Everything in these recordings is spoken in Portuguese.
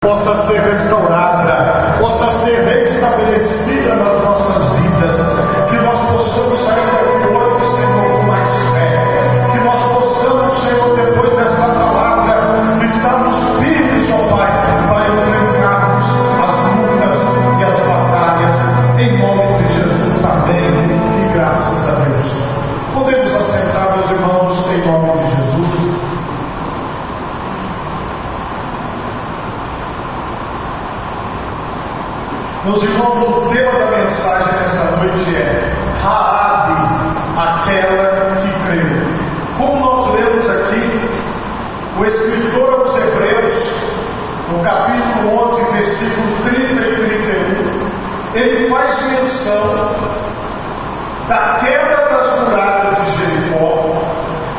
possa ser restaurada, possa ser restabelecida nas nossas vidas, que nós possamos sair daqui hoje, Senhor, com mais fé, que nós possamos, Senhor, depois desta palavra, estarmos firmes, ó Pai, para enfrentarmos as lutas e as batalhas, em nome de Jesus, amém, e graças a Deus. Podemos assentar, meus irmãos, em nome de Jesus. Meus irmãos, o tema da mensagem nesta noite é Raabe, aquela que creu. Como nós lemos aqui, o escritor aos Hebreus, no capítulo 11, versículo 30 e 31, ele faz menção da queda das muralhas de Jericó,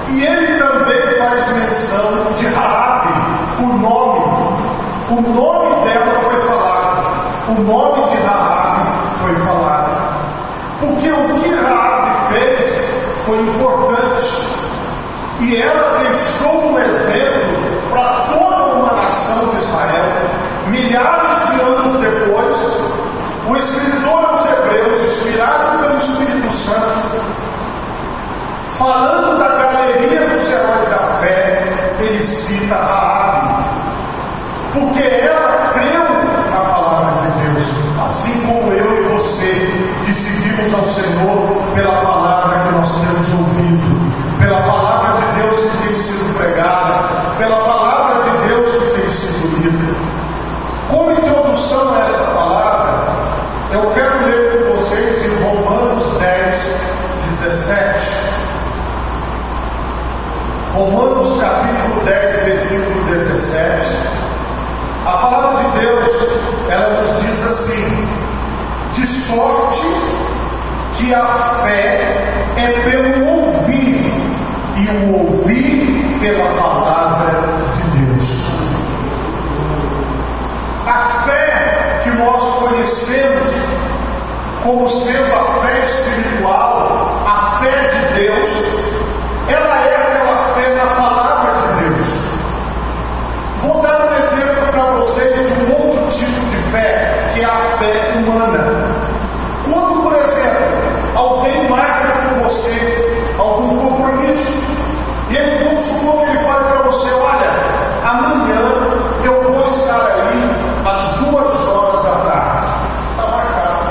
e ele também faz menção de Raabe, por nome. O nome dela foi falado. O nome de Raabe foi falado, porque o que Raabe fez foi importante, e ela deixou um exemplo para toda uma nação de Israel. Milhares de anos depois, o escritor aos Hebreus, inspirado pelo Espírito Santo, falando da galeria dos heróis da fé, ele cita Raabe, porque ela creu na palavra de Deus, assim como eu e você, que seguimos ao Senhor pela palavra que nós temos ouvido, pela palavra de Deus que tem sido pregada, pela palavra de Deus que tem sido lida. Como introdução a esta palavra, eu quero ler com vocês em Romanos 10, 17. Romanos capítulo 10, versículo 17. A palavra de Deus, ela nos diz assim: de sorte que a fé é pelo ouvir, e o ouvir pela palavra de Deus. A fé que nós conhecemos como sendo a fé espiritual, a fé de Deus, ela é aquela fé na palavra de Deus. Vou dar um exemplo para vocês de um outro tipo de fé, que é a fé humana. Quando, por exemplo, alguém marca com você algum compromisso, e ele, vamos supor que ele fale para você: olha, amanhã eu vou estar aí às 2 horas da tarde. Está marcado.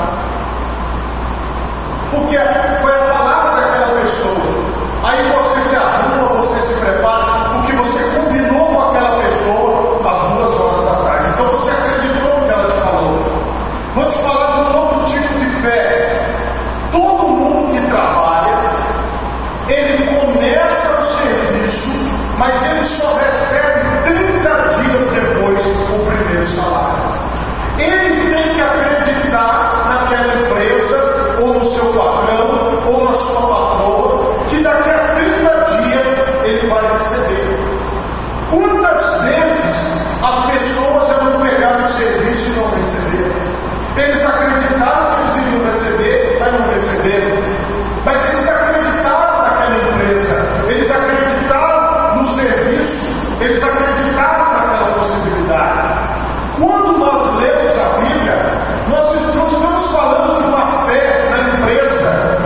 Porque foi a palavra daquela pessoa. Aí você se arruma, você se prepara, porque você combinou com aquela pessoa às 2 horas da tarde. Então você acreditou no que ela te falou. Vou te falar de um outro tipo de fé. Todo mundo que trabalha, ele começa o serviço, mas ele só recebe 30 dias depois o primeiro salário. Ele tem que acreditar naquela empresa, ou no seu patrão, ou na sua patroa, que daqui a 30 dias ele vai receber. Quantas vezes as pessoas não pegaram o serviço e não receberam? Eles acreditaram que eles iriam receber, mas não receberam. Mas eles acreditaram naquela empresa, eles acreditaram no serviço, eles acreditaram naquela possibilidade. Quando nós lemos a Bíblia, nós não estamos falando de uma fé na empresa,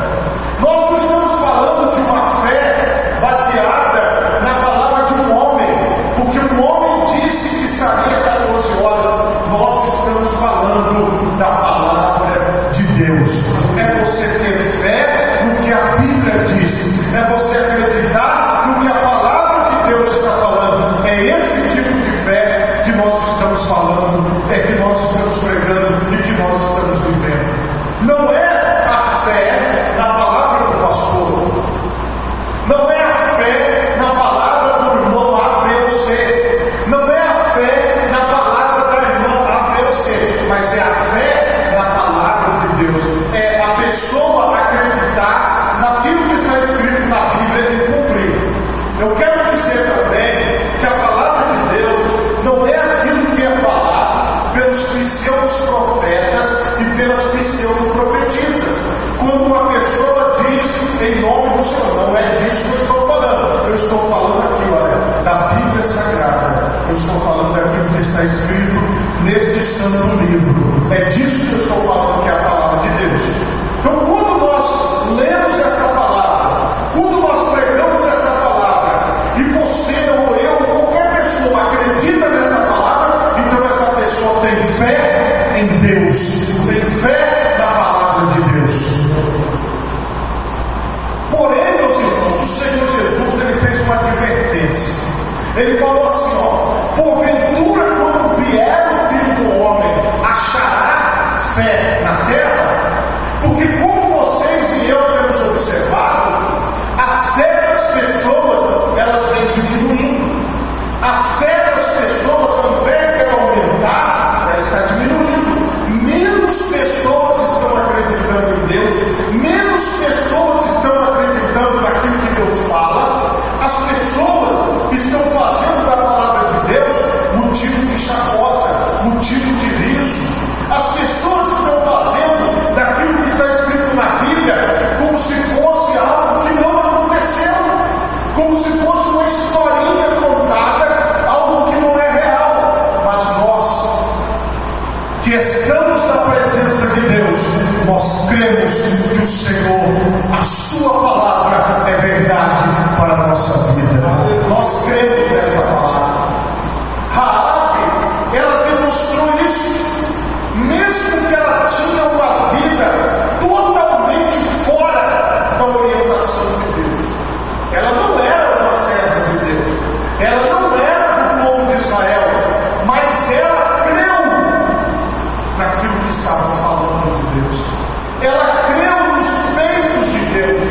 nós não estamos falando de uma fé baseada na palavra de um homem, porque um homem disse que estaria 14 horas. Nós estamos falando da palavra de Deus. É você ter fé no que a Bíblia diz, é você acreditar no que a palavra de Deus está falando. É esse tipo de fé que nós estamos falando, é que nós estamos pregando e que nós estamos vivendo. Não é a fé na palavra do pastor, não é a fé na palavra do irmão A, B ou C, não é a fé na palavra da irmã A, B ou C, mas é a fé na palavra de Deus. É a pessoa acreditar naquilo que está escrito na Bíblia e cumprir. Eu quero dizer também que a palavra de Deus não é aquilo que é falado pelos pseudo-profetas e pelas pseudo-profetisas. Quando uma pessoa diz em nome do Senhor, não é disso que eu estou falando. Eu estou falando aqui, olha, da Bíblia Sagrada. Eu estou falando daquilo que está escrito neste santo livro. É disso que eu estou falando, que é a palavra de Deus. Então, quando nós lemos esta palavra, quando nós pregamos esta palavra, e você ou eu, qualquer pessoa acredita nesta palavra, então essa pessoa tem fé em Deus, tem fé na palavra de Deus. Porém, meus irmãos, o Senhor Jesus, ele fez uma advertência. Ele falou assim, porventura quando vier o Filho do Homem, achará fé na terra? Porque como vocês e eu temos observado, a fé das pessoas, elas vem diminuindo. A fé das pessoas, ao invés de ela aumentar, ela está diminuindo. Menos pessoas estão acreditando em Deus, menos pessoas estão acreditando naquilo que Deus fala. As pessoas estão fazendo da palavra de Deus motivo de chacota, motivo de riso. As pessoas estão fazendo daquilo que está escrito na Bíblia como se fosse algo que não aconteceu, como se fosse uma historinha contada, algo que não é real. Mas nós, que estamos na presença de Deus, nós cremos que o Senhor, a sua palavra é verdade para a nossa vida. Nós cremos nesta palavra. Raabe, ela demonstrou isso, mesmo que ela tinha uma vida totalmente fora da orientação de Deus. Ela não era uma serva de Deus, ela não era do povo de Israel, mas ela creu naquilo que estavam falando de Deus. Ela creu nos feitos de Deus.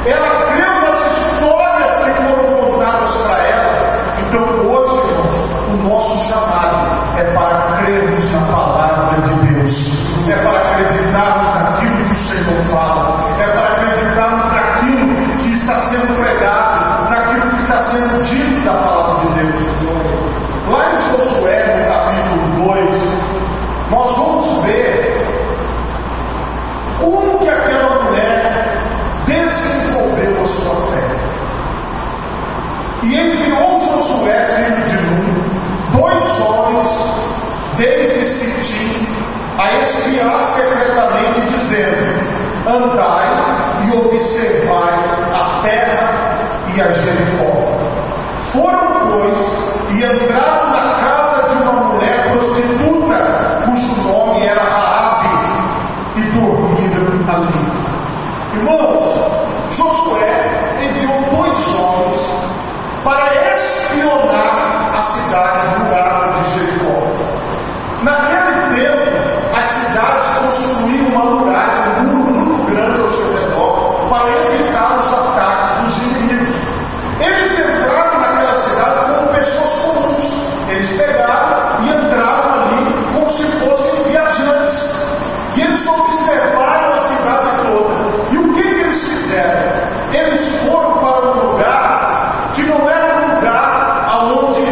Ela creu nas histórias que foram contadas para ela. Então hoje, irmãos, o nosso chamado é para crermos na palavra de Deus. É para acreditarmos naquilo que o Senhor fala. É para acreditarmos naquilo que está sendo pregado, naquilo que está sendo dito da palavra de Deus. Lá em Josué, no capítulo 2, nós vamos ver como que aquela mulher desenvolveu a sua fé. E enviou Josué, filho de Nun, 2 homens desde Sitim a espiar secretamente, dizendo: andai e observai a terra e a Jericó. Foram, pois, e entraram na casa de uma mulher prostituta, cujo nome era Raabe, e dormiram ali. Irmãos, Josué enviou 2 homens para espionar a cidade rural de Jericó. Naquele tempo, a cidade construiu uma muralha, um muro muito grande ao seu redor, para evitar os ataques dos inimigos. Eles entraram naquela cidade como pessoas comuns. Eles pegaram e entraram ali como se fossem viajantes. E eles observaram a cidade toda. E o que eles fizeram? Eles foram para um lugar que não era um lugar aonde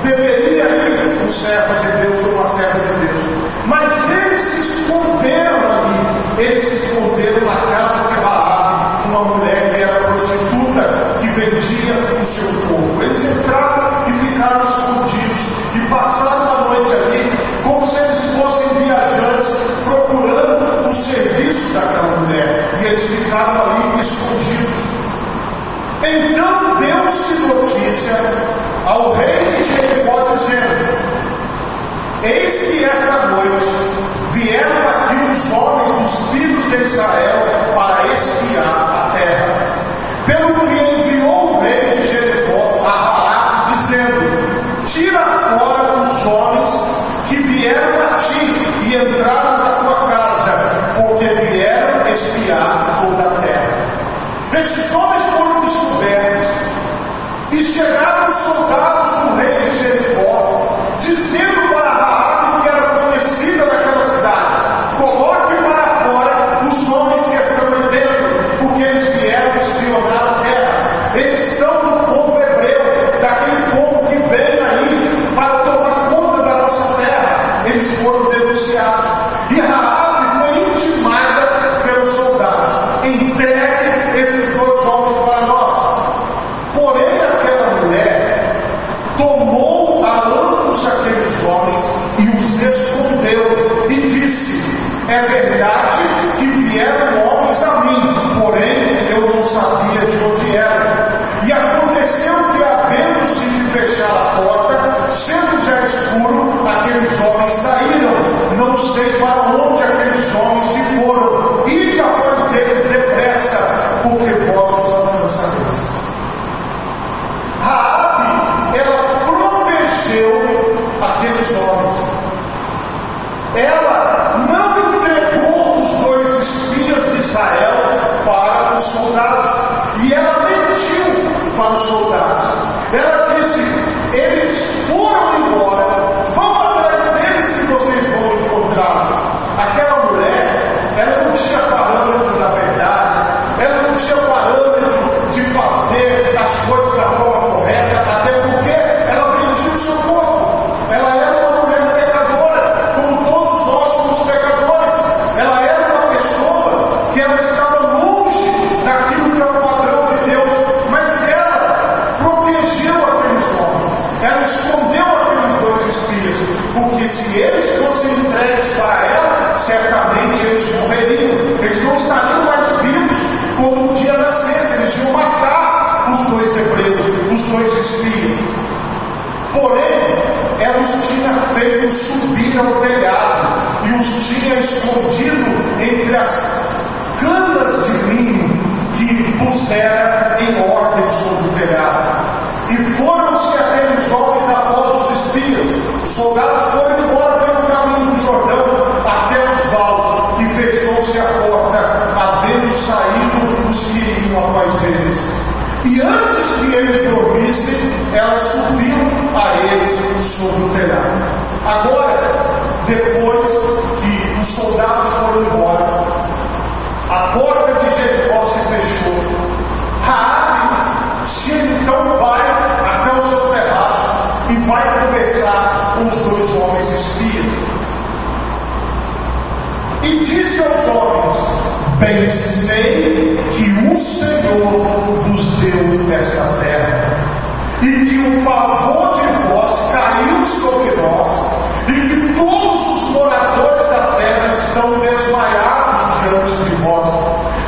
deveria ir um servo de Deus ou uma serva de Deus. Mas eles se esconderam ali. Eles se esconderam na casa de Raabe, uma mulher que era prostituta, que vendia o seu corpo. Eles entraram e ficaram escondidos. E passaram a noite ali, como se eles fossem viajantes, procurando o serviço daquela mulher. E eles ficaram ali escondidos. Então deu-se notícia ao rei de Jericó, dizendo: eis que esta noite vieram aqui os homens dos filhos de Israel para espiar a terra. Pelo que enviou o rei de Jericó a Raabe, dizendo: tira fora os homens que vieram a ti e entraram na tua casa, porque vieram espiar toda a terra. Esses homens foram descobertos e chegaram os soldados do rei de Jericó, dizendo para Raabe, que era conhecida naquela cidade: coloque para fora os homens que estão aí dentro, porque eles vieram espionar a terra. Eles são do povo hebreu, daquele povo que vem aí para tomar conta da nossa terra. Eles foram denunciados. E Raabe foi intimada pelos soldados: entregue esses 2 homens para nós. Porém, aquela mulher tomou a ambos aqueles homens e os porque se eles fossem entregues para ela, certamente eles morreriam. Eles não estariam mais vivos como um dia nascesse. Eles iam matar os 2 hebreus, os 2 espias. Porém, ela os tinha feito subir ao telhado e os tinha escondido entre as canas de linho que pusera em ordem sobre o telhado. E foram-se aqueles homens após os espias. Os soldados foram embora pelo caminho do Jordão até os vales, e fechou-se a porta, havendo saído os que iam após eles. E antes que eles dormissem, ela subiu a eles sobre o telhado. Agora, depois que os soldados foram embora, a porta de Jericó se fechou. Raabe se então vai até o seu terraço e vai conversar com os 2 homens espias. E disse aos homens: bem sei que o Senhor vos deu esta terra, e que o pavor de vós caiu sobre nós, e que todos os moradores da terra estão desmaiados diante de vós,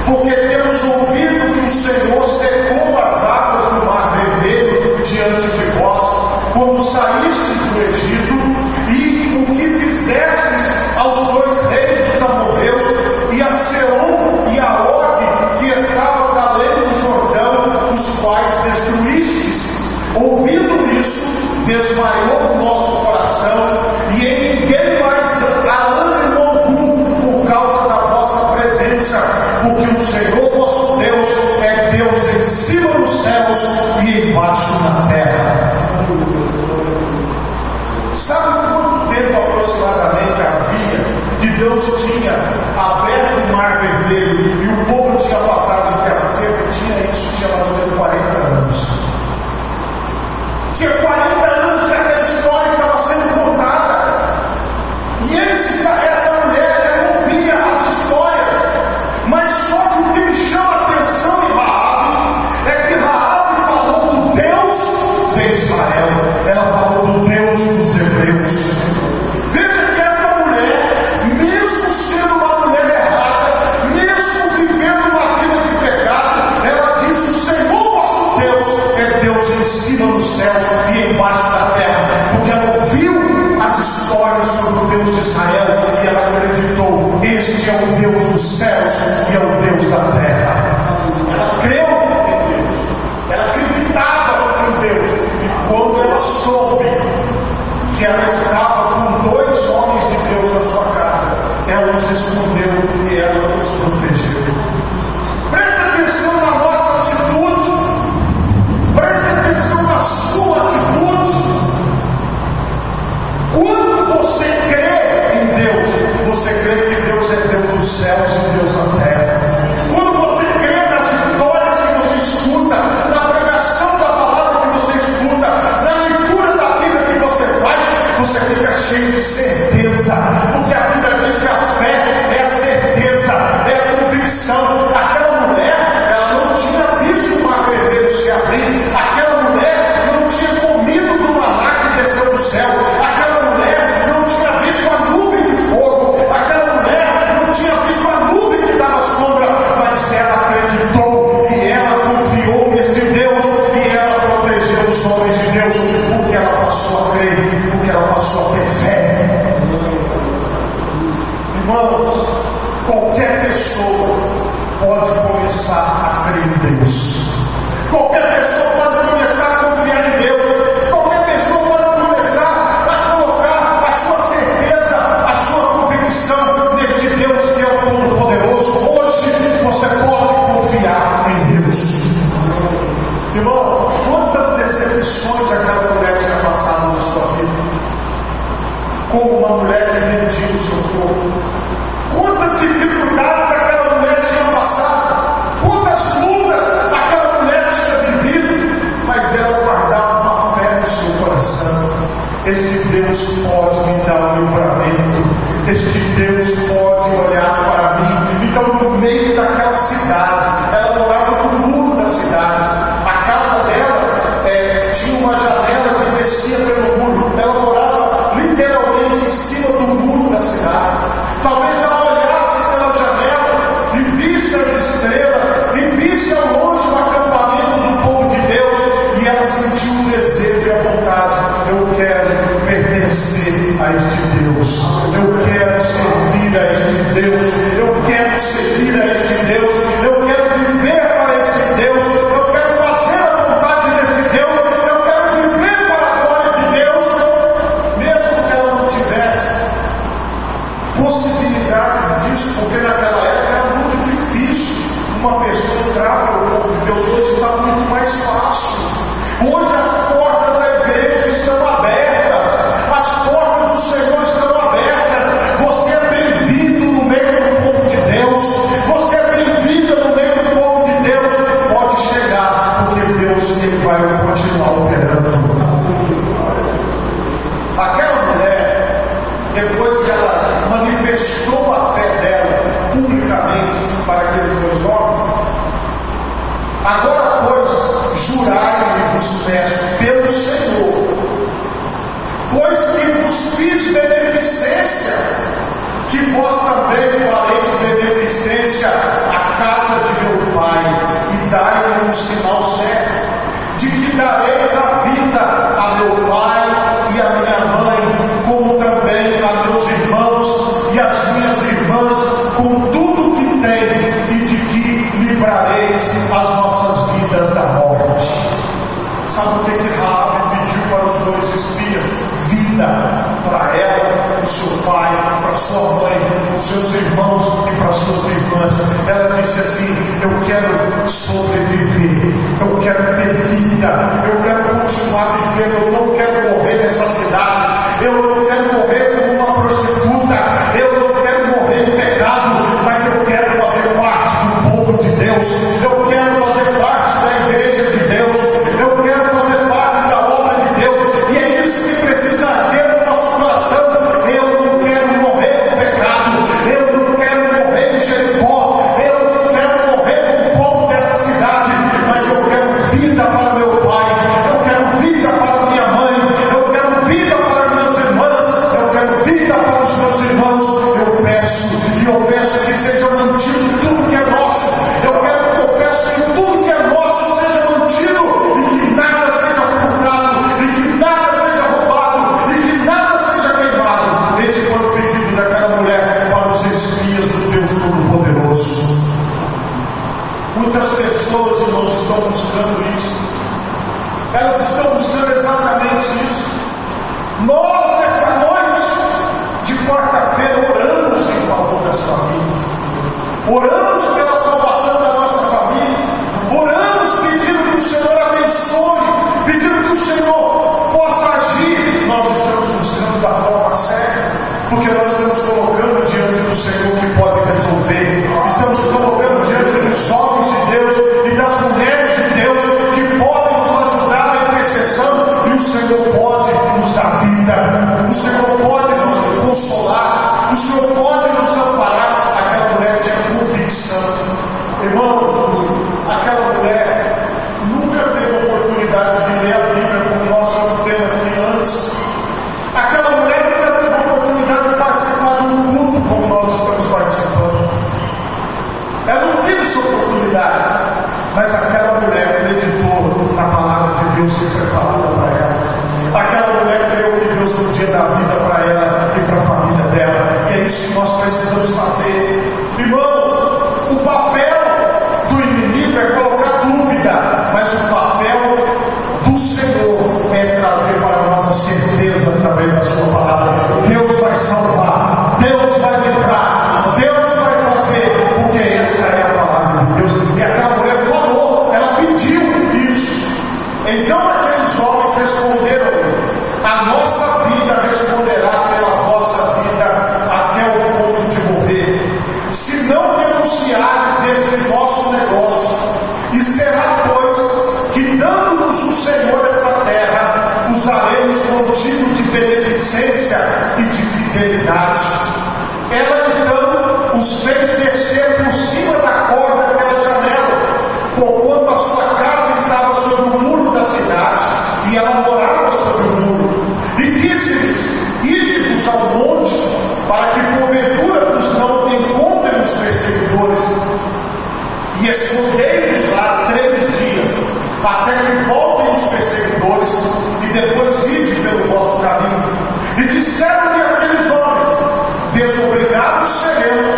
porque temos ouvido que o Senhor secou as águas do Mar Vermelho diante de vós, quando saístes do Egito, e o que fizestes aos 2 reis dos amorreus, e a Sehon e a Og, que estavam da além do Jordão, os quais destruístes. Ouvindo isso, desmaiou o nosso coração, e em ninguém mais há ânimo algum por causa da vossa presença, porque o Senhor vosso Deus é Deus em cima dos céus e embaixo da terra. Sabe quanto tempo aproximadamente havia que Deus tinha aberto o Mar Vermelho e o povo tinha passado em terra seca? Tinha mais ou menos 40 anos. Tinha 40 anos que aquela história estava sendo contada. E essa mulher ouvia as histórias. Mas só que o que me chama a atenção em Raabe é que Raabe falou do Deus de Israel. Ela falou do Deus dos hebreus. Veja que essa mulher, mesmo sendo uma mulher errada, mesmo vivendo uma vida de pecado, ela diz: o Senhor vosso Deus é Deus em cima dos céus e embaixo da terra, porque ela ouviu as histórias sobre o Deus de Israel e ela acreditou: este é o Deus dos céus e é o Deus da terra. Ela creu em Deus, ela acreditava em Deus, e quando ela soube que ela estava com 2 homens de Deus na sua casa, ela os escondeu e ela os protegeu. Preste atenção na nossa atitude, preste atenção na sua atitude. Quando você crê em Deus, você crê que Deus é Deus dos céus e Deus da terra. Quando você crê nas histórias que você escuta, na pregação da palavra que você escuta, na leitura da Bíblia que você faz, você fica cheio de certeza, porque a Bíblia diz que a fé é a certeza, é a convicção. Aquela mulher, ela não tinha visto o Mar Vermelho se abrir, aquela mulher não tinha comido do maná que desceu do céu, aquela mulher não tinha visto a nuvem de fogo, aquela mulher não tinha visto a nuvem que dava sombra, mas ela acreditou e ela confiou neste Deus e ela protegeu os homens de Deus, porque ela passou a crer, porque ela passou a ter fé. Irmãos, qualquer pessoa pode começar a crer em Deus. Qualquer pessoa pode começar a confiar em Deus. Qualquer pessoa pode começar a colocar a sua certeza, a sua convicção neste Deus que é o Todo-Poderoso. Hoje você pode confiar em Deus. Irmão, quantas decepções aquela mulher tinha passado na sua vida? Como uma mulher que vendia o seu corpo. Quantas dificuldades aquela mulher tinha passado, quantas lutas aquela mulher tinha vivido, mas ela guardava uma fé no seu coração. Este Deus pode me dar um livramento, este Deus pode olhar para mim. Então, no meio daquela cidade, ela morava no muro da cidade, a casa dela tinha uma janela que descia pelo muro, ela morava literalmente em Deus. Eu quero servir a este Deus. Eu quero servir a este Deus. Eu quero viver para este Deus. Eu quero fazer a vontade deste Deus. Eu quero viver para a glória de Deus. Mesmo que ela não tivesse possibilidade disso, porque naquela época era muito difícil uma pessoa entrar para o povo de Deus. Hoje está muito mais fácil. Hoje as portas da igreja estão abertas, as portas do Senhor estão abertas. Você é bem-vindo no meio do povo de Deus, você é bem-vinda no meio do povo de Deus. Pode chegar, porque Deus ele vai continuar operando. Aquela mulher, depois que ela manifestou a fé dela publicamente para aqueles dois homens, agora pois jurai-me vos peço pelo Senhor, pois que vos fiz beneficência, que vós também fareis beneficência à casa de meu Pai, e dai-me um sinal certo, de que dareis a vida a meu pai e a minha mãe, como também a meus irmãos e as minhas irmãs, com tudo que tem, e de que livrareis as nossas vidas da morte. Sabe o que Raabe pediu para os dois espias? Vida para ela, para o seu pai, para a sua mãe, para os seus irmãos e para as suas irmãs. Ela disse assim: eu quero sobreviver, eu quero ter vida, eu quero continuar vivendo, eu não quero morrer nessa cidade, eu não quero morrer como uma prostituta, eu não quero morrer em pecado, mas eu quero fazer parte do povo de Deus, eu quero fazer parte da igreja de Deus, eu quero fazer parte da obra de Deus, e é isso que precisa ter no nosso coração. Eu não quero morrer no pecado, eu não quero morrer em Jericó, eu não quero morrer como povo dessa cidade, mas eu quero vida para meu pai, eu quero vida para minha mãe, eu quero vida para minhas irmãs, eu quero vida para os meus irmãos. Eu peço que seja mantido tudo que é nosso. Eu peço que tudo que é nosso seja mantido, e que nada seja furtado, e que nada seja roubado, e que nada seja queimado. Esse foi o pedido daquela mulher para os espias do Deus Todo-Poderoso. Muitas pessoas, irmãos, estão buscando isso. Elas estão buscando exatamente isso. Nós, nesta noite de quarta-feira, oramos em favor das famílias, oramos pela salvação da nossa família, oramos pedindo que o Senhor abençoe, pedindo que o Senhor possa agir. Nós estamos buscando da forma certa, porque nós estamos colocando diante do Senhor que pode resolver, estamos colocando diante dos jovens de Deus e das mulheres de Deus que podem nos ajudar na intercessão, e o Senhor pode nos dar vida, o Senhor pode nos consolar, o Senhor pode nos amparar. Aquela mulher tinha convicção. Irmãos, aquela mulher nunca teve oportunidade de ler a Bíblia como nós estamos tendo aqui antes. Aquela mulher nunca teve oportunidade de participar de um culto como nós estamos participando. Ela não teve essa oportunidade, mas aquela mulher acreditou na palavra de Deus que foi falada para ela. Aquela mulher creu que Deus podia dar vida para ela e para a família dela, e é isso que nós precisamos fazer. Irmãos, o papel do inimigo é colocar dúvida, mas o papel do Senhor é trazer para nós a certeza através da sua palavra. Deus vai salvar, Deus vai livrar, Deus vai fazer, porque esta é a palavra de Deus. E aquela mulher falou, ela pediu isso. Então aqueles homens responderam: a nossa vida responderá pela vossa vida até o ponto de morrer, se não denunciares este vosso negócio. E será, pois, que dando-nos o Senhor esta terra, usaremos contigo de beneficência e de fidelidade. Ela então os fez descer por cima da corda pela janela, porquanto a sua casa estava sobre o muro da cidade, e ela morava sobre o muro. E disse-lhes: ide-vos ao monte, para que porventura vos não encontrem os perseguidores, e escondei-vos lá 3 dias, até que voltem os perseguidores, e depois ide pelo vosso caminho. E disseram-lhe aqueles livrados seremos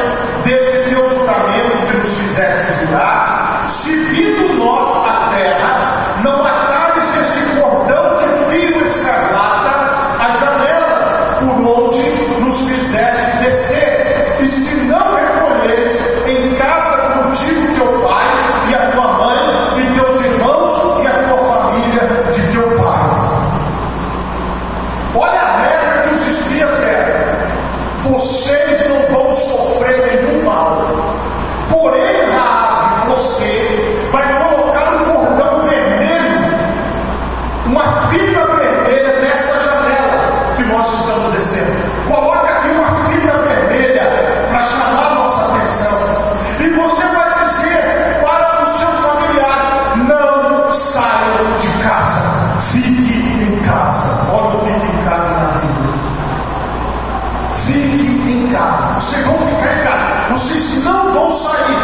desse teu juramento que nos fizeste jurar, se vindo nós à terra, não atares este cordão de fio escarlata, a janela por onde nos fizeste descer, e se não recolheres em casa contigo teu pai e a tua mãe e teus irmãos e a tua família de teu pai. Olha a regra que os espias deram: vocês não vão sofrer nenhum mal, porém Raabe, você vai colocar um cordão vermelho, uma fita vermelha nessa janela que nós estamos descendo. Coloca aqui uma fita vermelha para chamar a nossa atenção, e você vai dizer para os seus familiares: não saiam de casa, fique em casa. Olha o fique em casa na Bíblia. Fique em casa. Vocês vão ficar em casa. Vocês não vão sair.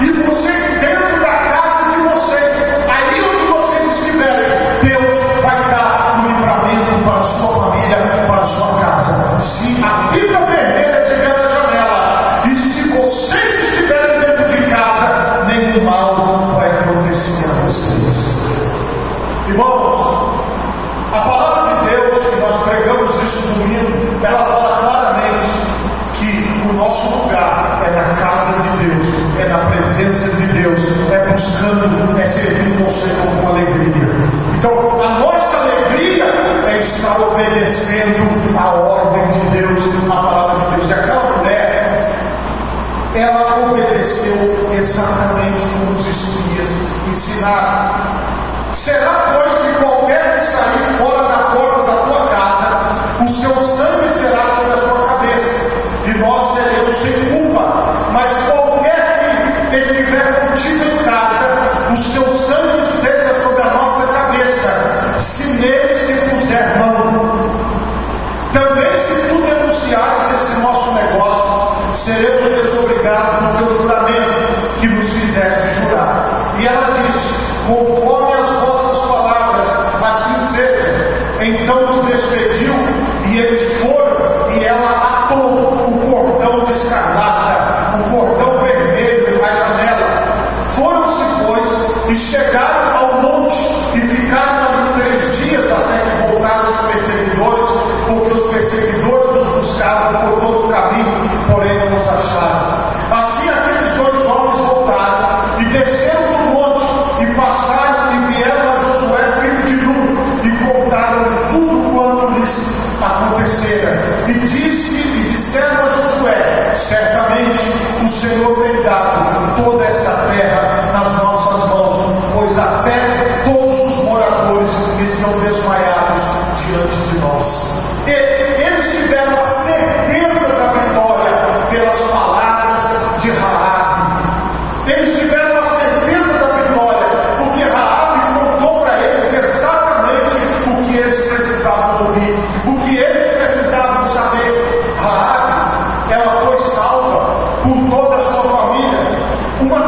E vocês dentro da casa de vocês, aí onde vocês estiverem, Deus vai dar o livramento para a sua família, para a sua casa. Se a fita vermelha estiver na janela, e se vocês estiverem dentro de casa, nenhum mal vai acontecer a vocês. Irmãos, a palavra de Deus, que nós pregamos isso domingo, ela fala claramente que o nosso lugar é na casa de Deus, é na presença de Deus, é buscando, é servindo ao Senhor com alegria. Então, a nossa alegria é estar obedecendo a ordem de Deus, a palavra de Deus. E aquela mulher, ela obedeceu exatamente como os espias ensinaram. Será, pois, que qualquer que sair fora da porta da tua casa, o seu sangue será sobre a sua cabeça, e nós seremos sem culpa. Mas qualquer que estiver contigo em casa, o seu sangue esteja sobre a nossa cabeça, se nele se puser mão. Também se tu denunciares esse nosso negócio, seremos desobrigados do teu juramento que nos fizeste jurar. E ela disse: conforme as vossas palavras, assim seja. Então os despediu, e eles foram, e ela atou o cordão de escarlata, o cordão vermelho na janela. Foram-se, pois, e chegaram ao monte, e ficaram ali 3 dias, até que voltaram os perseguidores, porque os perseguidores os buscavam por todo o caminho, porém não os acharam. Assim aqueles 2 homens voltaram, e desceram do monte, e passaram e vieram a Josué, filho de Nun, e contaram-lhe tudo quanto lhes acontecera. E disseram a Josué: certamente o Senhor tem dado toda esta terra nas nossas mãos, pois até todos os moradores estão desmaiados diante de nós. E eles tiveram a certeza da vitória pelas palavras de Raabe. Eles tiveram a certeza da vitória, porque Raabe contou para eles exatamente o que eles precisavam ouvir, o que eles precisavam saber. Raabe, ela foi salva com toda a sua família. Uma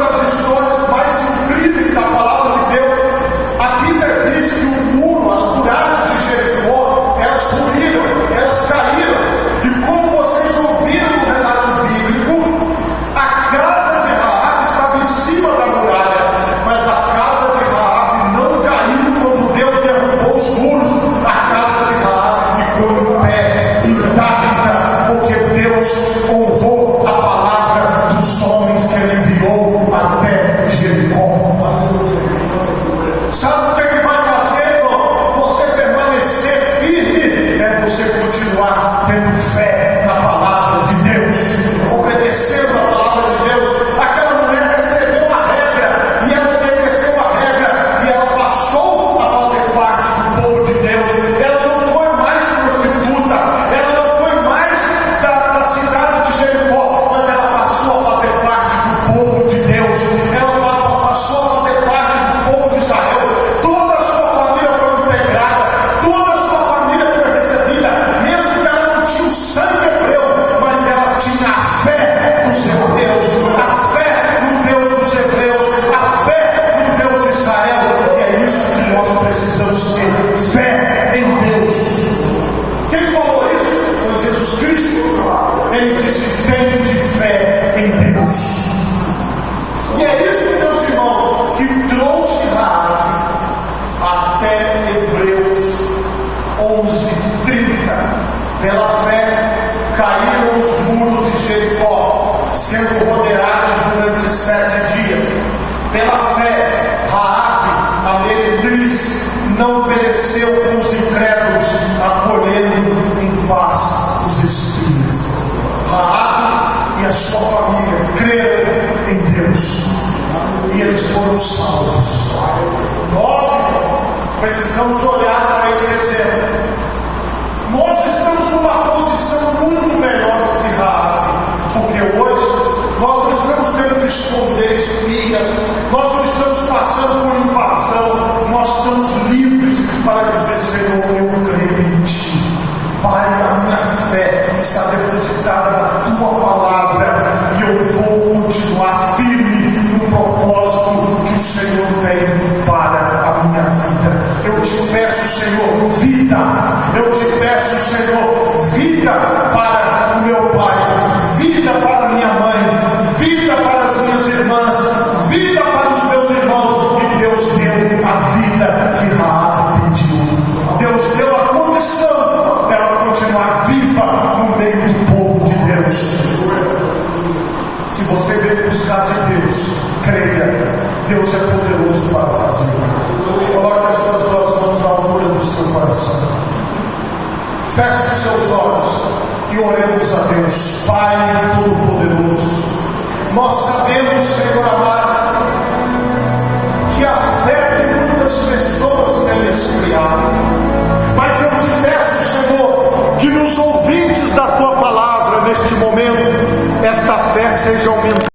a sua família creram em Deus e eles foram salvos. Nós, então, precisamos olhar para esse exemplo. Nós estamos numa posição muito melhor do que Raabe, porque hoje nós não estamos tendo que esconder espias, nós não estamos passando por invasão, nós estamos livres para dizer: Senhor, eu creio em Ti. Pai, a minha fé está depositada na Tua palavra e eu vou continuar firme no propósito que o Senhor tem para a minha vida. Eu te peço, Senhor, vida. Eu te peço, Senhor, vida para o meu pai, vida para minha mãe, vida para as minhas irmãs, vida para os meus irmãos. E Deus deu a vida que Raabe pediu. Deus deu a condição dela continuar viva no meio do povo de Deus. Se você veio buscar de Deus, creia, Deus é poderoso para fazer. Coloque as suas duas mãos na altura do seu coração. Feche os seus olhos e oremos a Deus. Pai Todo-Poderoso, nós sabemos, Senhor amado, que a fé de muitas pessoas tem esfriado, mas eu te peço, Senhor, que nos ouvintes da Tua palavra neste momento, esta fé seja aumentada.